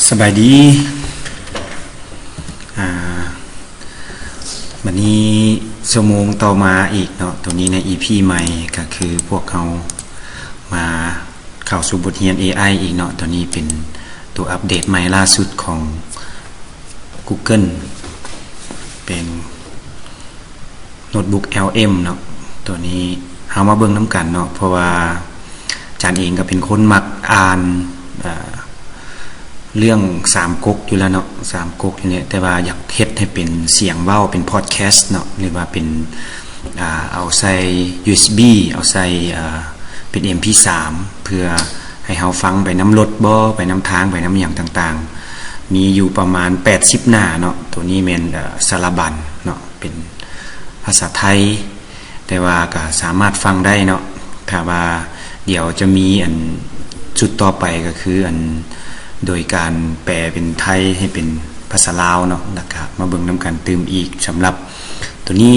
สบายดีวันนี้ชั่วโมงต่อมาอีกเนาะตัวนี้ใน EP ใหม่ก็คือพวกเขามาเข้าสู่บทเรียน AI อีกเนาะตัวนี้เป็นตัวอัปเดตใหม่ล่าสุดของ Google เป็นโน้ตบุ๊ก LM เนาะตัวนี้เอามาเบิ่งน้ำกันเนาะเพราะว่าอาจารย์เองก็เป็นคนมักอ่านเรื่องสามก๊กอยู่แล้วเนาะสามก๊กอยู่เนี่ยแต่ว่าอยากเฮ็ดให้เป็นเสียงเว้าเป็นพอดแคสต์เนาะหรือว่าเป็นเอาใส่ USB เอาใส่เป็น MP3 เพื่อให้เฮาฟังไปน้ำรถบ่ไปน้ำทางไปน้ำหยังต่างๆมีอยู่ประมาณ80หน้าเนาะตัวนี้แม่นสารบัญเนาะเป็นภาษาไทยแต่ว่าก็สามารถฟังได้เนาะถ้าว่าเดี๋ยวจะมีอันจุดต่อไปก็คืออันโดยการแปลเป็นไทยให้เป็นภาษาลาวเนาะนะครับมาเบิ่งนํกันตื่มอีกสำหรับตัวนี้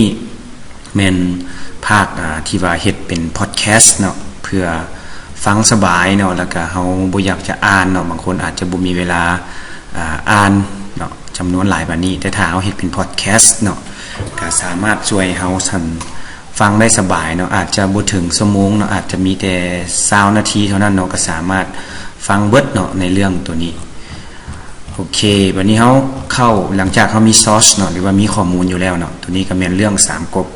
แม่นภาคที่ว่าเฮ็ดเป็นพอดแคสต์เนาะเพื่อฟังสบายเนาะแล้วก็เฮาบ่อยากจะอ่านเนาะบางคนอาจจะบ่มีเวลาอ่านเนาะจำนวนหลายบัดนี้แต่ถ้าเฮาเฮ็ดเป็นพอดแคสต์เนาะก็สามารถช่วยเฮาฟังได้สบายเนาะอาจจะบ่ถึงชั่วโมงเนาะอาจจะมีแต่20นาทีเท่านั้นเนาะก็สามารถฟังเบิดเนาะในเรื่องตัวนี้โอเควันนี้เฮาเข้าหลังจากเฮามีซอสเนาะหรือว่ามีข้อมูลอยู่แล้วเนาะตัวนี้ก็แม่นเรื่องสามก๊ก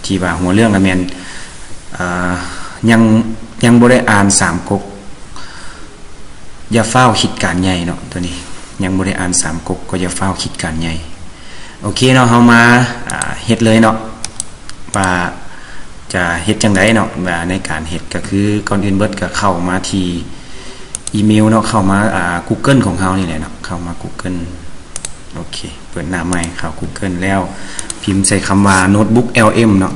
ที่ว่าหัวเรื่องก็แม่นยังบ่ได้อ่านสามก๊กอย่าเฝ้าคิดการใหญ่เนาะตัวนี้ยังบ่ได้อ่านสามก๊กก็อย่าเฝ้าคิดการใหญ่โอเคเนาะเฮามาเฮ็ดเลยเนาะว่าจะเฮ็ดจังไดเนาะในการเฮ็ดก็คือก่อนอื่นเบิดก็เข้ามาที่อีเมลเนาะเข้ามาGoogle ของเฮานี่แหละเนาะเข้ามา Google โอเคเปิดหน้าใหม่เข้า Google แล้วพิมพ์ใส่คำว่า Notebook LM เนาะ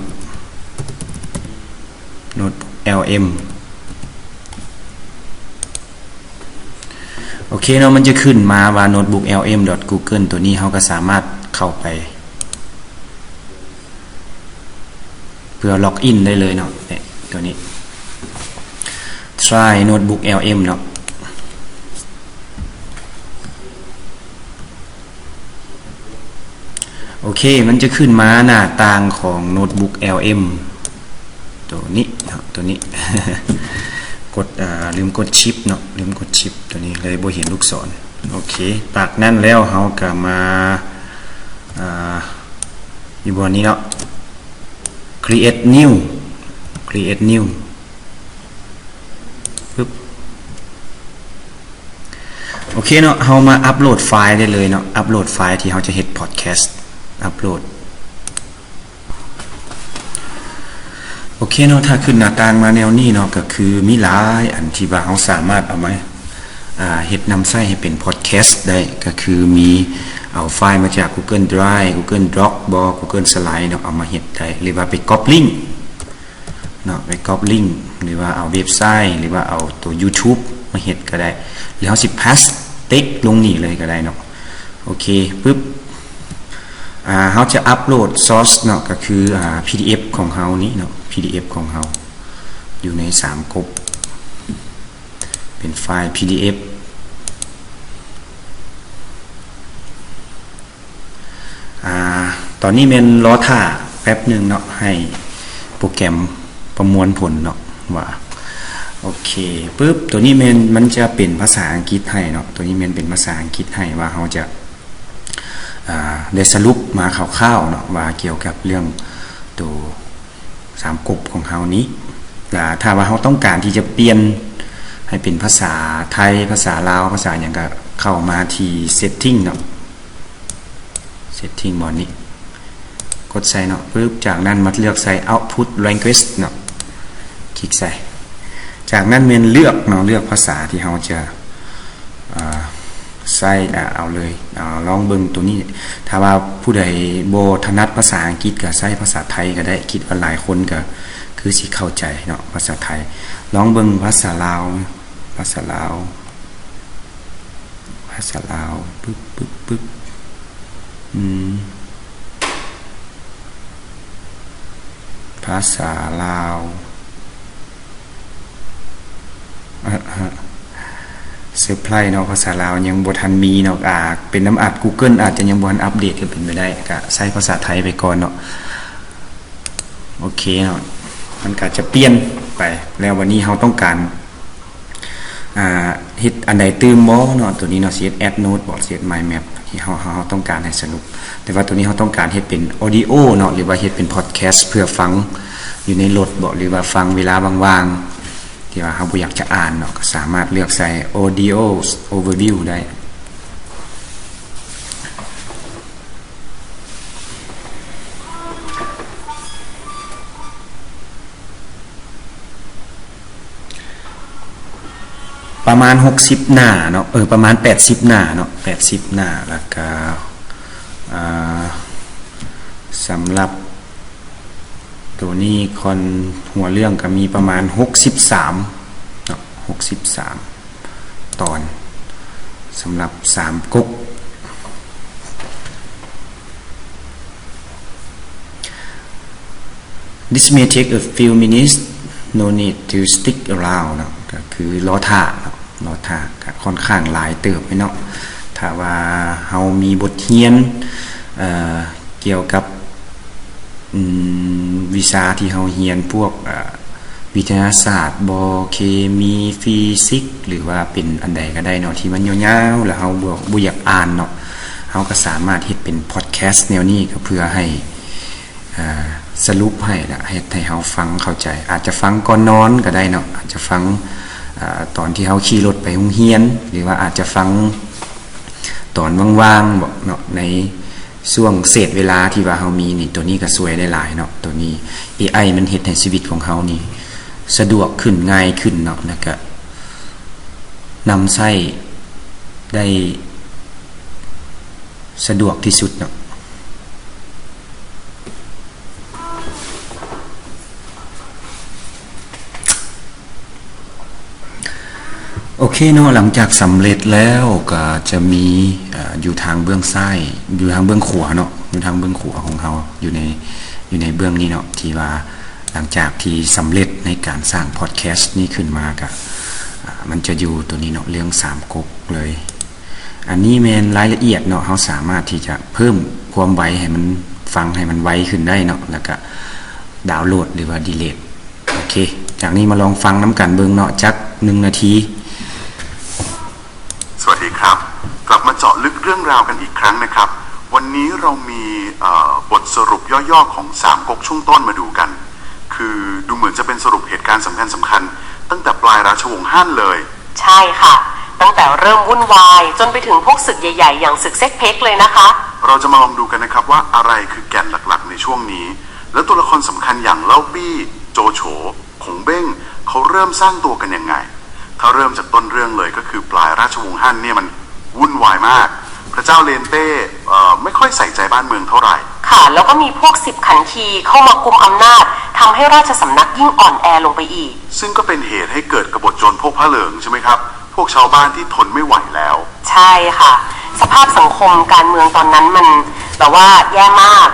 Notebook LM โอเคเนาะมันจะขึ้นมาว่า Notebook LM.google ตัวนี้เฮาก็สามารถเข้าไปเพื่อล็อกอินได้เลยเนาะเนี่ยตัวนี้ try notebook LM เนาะโอเคมันจะขึ้นมาหน้าต่างของโน้ตบุ๊ก LM ตัวนี้เนาะตัวนี้ กดลืมกดชิปเนาะลืมกดชิปตัวนี้เลยบ่เห็นลูกศรโอเคปากนั่นแล้วเฮาก็มาอยู่บนนี้เนาะ create new ปึ๊บโอเคเนาะเฮามาอัปโหลดไฟล์ได้เลยเนาะอัปโหลดไฟล์ที่เฮาจะเฮ็ดพอดแคสต์อัปโหลดโอเคเนาะถ้าขึ้นหน้าต่างมาแนวนี้เนาะก็คือมีหลายอันที่ว่าเฮาสามารถเอามาเฮ็ดนำใช้ให้เป็นพอดแคสต์ได้ก็คือมีเอาไฟล์มาจาก Google Drive Google Dropbox Google Slide เนาะเอามาเฮ็ดได้หรือว่าไปก๊อปลิงก์เนาะไปก๊อปลิงก์หรือว่าเอาเว็บไซต์หรือว่าเอาตัว YouTube มาเฮ็ดก็ได้หรือเฮาสิ paste ติ๊กลงนี่เลยก็ได้เนาะโอเคปึ๊บเฮาจะอัปโหลด source เนาะก็คือ PDF ของเฮานี้เนาะ PDF ของเฮาอยู่ใน3ก๊กเป็นไฟล์ PDF ตอนนี้แม่นรอท่าแป๊บนึงเนาะให้โปรแกรมประมวลผลเนาะว่าโอเคปึ๊บตัวนี้มันจะเป็นภาษาอังกฤษให้เนาะตัวนี้มันเป็นภาษาอังกฤษให้ว่าเฮาจะได้สรุปมาคร่าวๆเนาะว่าเกี่ยวกับเรื่องตัวสามก๊กของเฮานี้ถ้าว่าเฮาต้องการที่จะเปลี่ยนให้เป็นภาษาไทยภาษาลาวภาษาหยังก็เข้ามาที่ setting เนาะ setting บนนี้กดใส่เนาะปึ๊บจากนั้นมาเลือกใส่ output language เนาะคลิกใส่จากนั้นเมนเลือกเนาะเลือกภาษาที่เฮาจะใส่เอาเลยลองเบิ่งตัวนี้ถ้าว่าผู้ใดบ่ถนัดภาษาอังกฤษก็ใช้ภาษาไทยก็ได้คิดว่าหลายคนก็คือสิเข้าใจเนาะภาษาไทยลองเบิ่งภาษาลาวปึ๊บภาษาลาวภาษาลาวส เซอร์ไพรส์เนาะภาษาลาวยังบ่ทันมีเนาะเป็นน้ำอัด Google อาจจะยังบ่ทันอัปเดตก็เป็นไปได้ก็ใช้ภาษาไทยไปก่อนเนาะโอเคเนาะมันก็จะเปลี่ยนไปแล้ววันนี้เราต้องการเฮ็ดอันใดตื่มบ่เนาะตัวนี้เนาะสิเฮ็ด add note บ่สิเฮ็ด mind map ที่เราต้องการให้สรุปแต่ว่าตัวนี้เราต้องการเฮ็ดเป็น audio เนาะหรือว่าเฮ็ดเป็น podcast เพื่อฟังอยู่ในรถบ่หรือว่าฟังเวลาว่างๆที่ว่าเราบ่อยากจะอ่านเนาะก็สามารถเลือกใส่ audio overview ได้ประมาณ60หน้าเนาะประมาณ80หน้าเนาะ80หน้าแล้วก็สำหรับตัวนี้คนหัวเรื่องก็มีประมาณ63เนาะ63ตอนสำหรับ3ก๊กThis may take a few minutes no need to stick around เนาะก็คือรอท่าก็ค่อนข้างหลายเติบไปเนาะถ้าว่าเฮามีบทเรียนเกี่ยวกับวิชาที่เฮาเรียนพวกวิทยาศาสตร์เคมีฟิสิกส์หรือว่าเป็นอันใดก็ได้เนาะที่มันยาวๆแล้วเฮาบ่อยากอ่านเนาะเฮาก็สามารถเฮ็ดเป็นพอดแคสต์แนวนี้ก็เพื่อให้สรุปให้ละให้เฮาฟังเข้าใจอาจจะฟังก่อนนอนก็ได้เนาะอาจจะฟังตอนที่เฮาขี่รถไปโรงเรียนหรือว่าอาจจะฟังตอนว่างๆบ่เนาะในช่วงเศษเวลาที่ว่าเฮามีนี่ตัวนี้ก็ช่วยได้หลายเนาะตัวนี้ AI มันเฮ็ดให้ชีวิตของเฮานี่สะดวกขึ้นง่ายขึ้นเนาะแล้วก็นำใช้ได้สะดวกที่สุดเนาะโอเคเนาะหลังจากสำเร็จแล้วก็จะมีอยู่ทางเบื้องซ้ายอยู่ทางเบื้องขวาเนาะอยู่ทางเบื้องขวาของเราอยู่ในเบื้องนี้เนาะที่ว่าหลังจากที่สำเร็จในการสร้างพอดแคสต์นี้ขึ้นมาก็มันจะอยู่ตัวนี้เนาะเรื่อง3ก๊กเลยอันนี้แม่นรายละเอียดเนาะเราสามารถที่จะเพิ่มความไวให้มันฟังให้มันไวขึ้นได้เนาะแล้วก็ดาวน์โหลดหรือว่าดีเลทโอเคจากนี้มาลองฟังน้ำกันเบิ่งเนาะจัก1นาทีสวัสดีครับกลับมาเจาะลึกเรื่องราวกันอีกครั้งนะครับวันนี้เรามีบทสรุปย่อๆของ3ก๊กช่วงต้นมาดูกันคือดูเหมือนจะเป็นสรุปเหตุการณ์สำคัญตั้งแต่ปลายราชวงศ์ฮั่นเลยใช่ค่ะตั้งแต่เริ่มวุ่นวายจนไปถึงพวกศึกใหญ่ๆอย่างศึกเซ็กเพ็กเลยนะคะเราจะมาลองดูกันนะครับว่าอะไรคือแก่นหลักๆในช่วงนี้และตัวละครสำคัญอย่างเล่าปี้โจโฉขงเบ้งเขาเริ่มสร้างตัวกันยังไงถ้าเริ่มจากต้นเรื่องเลยก็คือปลายราชวงศ์ฮั่นเนี่ยมันวุ่นวายมากพระเจ้าเลนเต้ไม่ค่อยใส่ใจบ้านเมืองเท่าไหร่ค่ะแล้วก็มีพวก10ขันทีเข้ามากุมอำนาจทำให้ราชสำนักยิ่งอ่อนแอลงไปอีกซึ่งก็เป็นเหตุให้เกิดกบฏโจรพวกพระเหลิงใช่ไหมครับพวกชาวบ้านที่ทนไม่ไหวแล้วใช่ค่ะสภาพสังคมการเมืองตอนนั้นมันแบบว่าแย่มาก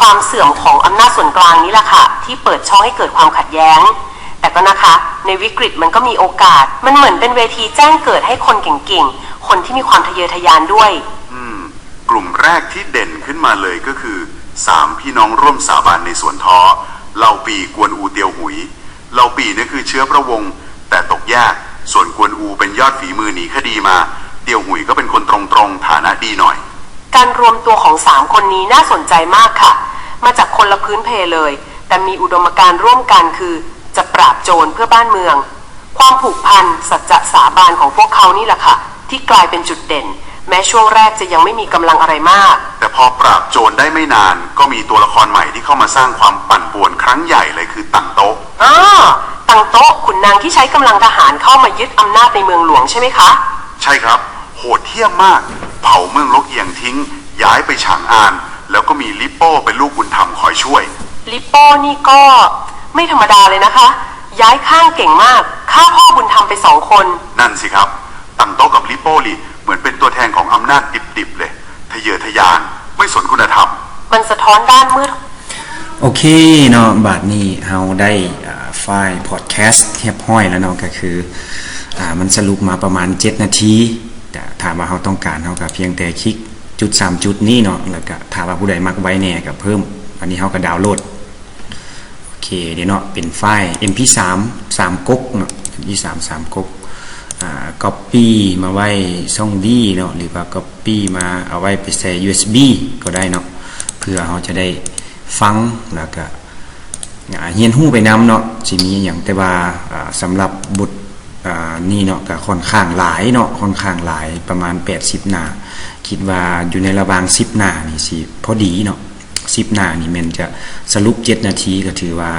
ความเสื่อมของอำนาจส่วนกลางนี่แหละค่ะที่เปิดช่องให้เกิดความขัดแย้งแต่ก็นะคะในวิกฤตมันก็มีโอกาสมันเหมือนเป็นเวทีแจ้งเกิดให้คนเก่งๆคนที่มีความทะเยอทะยานด้วยกลุ่มแรกที่เด่นขึ้นมาเลยก็คือ3พี่น้องร่วมสาบานในสวนท้อเหล่าปีกวนอูเตียวหุยเหล่าปีนี่คือเชื้อพระวงศ์แต่ตกยากส่วนกวนอูเป็นยอดฝีมือหนีคดีมาเตียวหุยก็เป็นคนตรงๆฐานะดีหน่อยการรวมตัวของ3คนนี้น่าสนใจมากค่ะมาจากคนละพื้นเพเลยแต่มีอุดมการณ์ร่วมกันคือจะปราบโจรเพื่อบ้านเมืองความผูกพันสัจจะสาบานของพวกเขานี่แหละค่ะที่กลายเป็นจุดเด่นแม้ช่วงแรกจะยังไม่มีกำลังอะไรมากแต่พอปราบโจรได้ไม่นานก็มีตัวละครใหม่ที่เข้ามาสร้างความปั่นป่วนครั้งใหญ่เลยคือตังโต๊ะตังโต๊ะขุนนางที่ใช้กำลังทหารเข้ามายึดอำนาจในเมืองหลวงใช่ไหมคะใช่ครับโหดเหี้ยมมากเผาเมืองลกเอียงทิ้งย้ายไปฉางอานแล้วก็มีลิปโป้เป็นลูกบุญธรรมคอยช่วยลิปโป้นี่ก็ไม่ธรรมดาเลยนะคะย้ายข้างเก่งมากฆ่าพ่อบุญธรรมไป2 คนนั่นสิครับตังโต๊ะกับลิปโป้ลีเหมือนเป็นตัวแทนของอำนาจดิบๆเลยทะเยอทะยานไม่สนคุณธรรมมันสะท้อนด้านมืดโอเคเนาะบัดนี้เราได้ไฟล์พอดแคสต์เรียบร้อยแล้วเนาะก็คือ มันสรุปมาประมาณ7นาทีแต่ถ้าว่าเราต้องการเราก็เพียงแต่คลิกจุด3จุดนี้เนาะแล้วก็ถ้าว่าผู้ใดมักไว้แน่ก็เพิ่มอันนี้เราก็ดาวน์โหลดโอเคเดี๋ยวเนาะเป็นไฟล์ MP3 3ก๊กเนาะ MP3 3ก๊กcopy มาไว้ช่อง D เนาะหรือว่า copy มาเอาไว้ไปใส่ USB ก็ได้เนาะเพื่อเราจะได้ฟังแล้วก็เรียนรู้ไปนำเนาะสิมีอย่างแต่ว่าสำหรับบทนี่เนาะก็ค่อนข้างหลายเนาะค่อนข้างหลายประมาณ80หน้าคิดว่าอยู่ในระหว่าง10หน้านี่สิพอดีเนาะ10หน้านี่มันจะสรุป7นาทีก็ถือว่า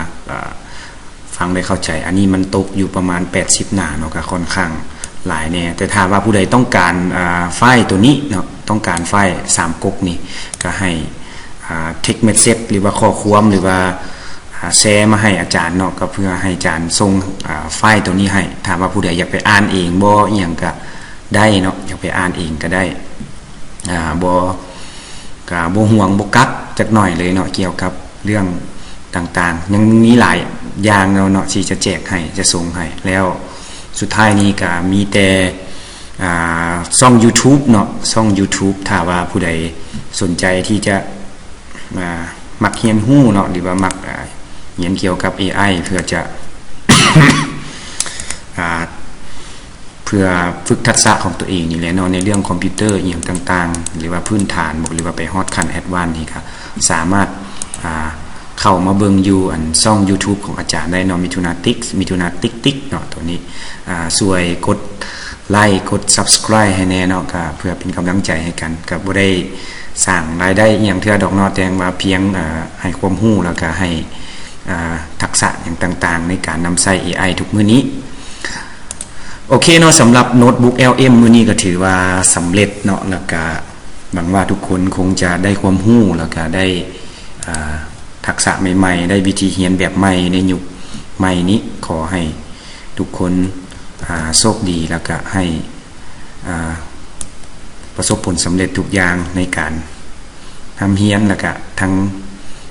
ฟังได้เข้าใจอันนี้มันตกอยู่ประมาณ80หน้าเนาะก็ค่อนข้างหลายแน่แต่ถ้าว่าผู้ใดต้องการไฟล์ตัวนี้เนาะต้องการไฟล์3ก๊กนี่ก็ให้text message หรือว่าข้อความหรือว่าแชร์มาให้อาจารย์เนาะก็เพื่อให้อาจารย์ส่งไฟล์ตัวนี้ให้ถ้าว่าผู้ใดอยากไปอ่านเองบ่อีหยังก็ได้เนาะอยากไปอ่านเองก็ได้บ่ห่วงบ่กักจักหน่อยเลยเนาะเกี่ยวกับเรื่องต่างๆยังมีหลายอย่างเนาะที่จะแจกให้จะส่งให้แล้วสุดท้ายนี้ก็มีแต่ช่อง YouTube เนาะช่อง YouTube ถ้าว่าผู้ใดสนใจที่จะมักเรียนรู้เนาะหรือว่ามักเรียนเกี่ยวกับ AI เพื่อจะ เพื่อฝึกทักษะของตัวเองนี่แหละเนาะในเรื่องคอมพิวเตอร์อีกต่างๆหรือว่าพื้นฐานหรือว่าไปฮอดขั้นแอดวานซ์นี่ครับสามารถเข้ามาเบิ่งอยู่ช่อง YouTube ของอาจารย์ได้เนาะมิถุนาติ๊กเนาะตัวนี้ช่วยกดไลค์กด Subscribe ให้แน่เนาะก็เพื่อเป็นกำลังใจให้กันก็บ่ได้สร้างรายได้อหย่างเทื่อดอกเนาะแต่ว่าเพียงให้ความรู้แล้วก็ให้ทักษะอย่างต่างๆในการนำใช้ AI ทุกมื้อนี้โอเคเนาะสำหรับโน้ตบุ๊ก LM มื้อนี้ก็ถือว่าสำเร็จเนาะแล้วก็หวังว่าทุกคนคงจะได้ความรู้แล้วก็ได้ทักษะใหม่ๆได้วิธีเรียนแบบใหม่ในยุคใหม่นี้ขอให้ทุกคนโชคดีแล้วก็ให้ประสบผลสำเร็จทุกอย่างในการทำเรียนแล้วก็ทั้ง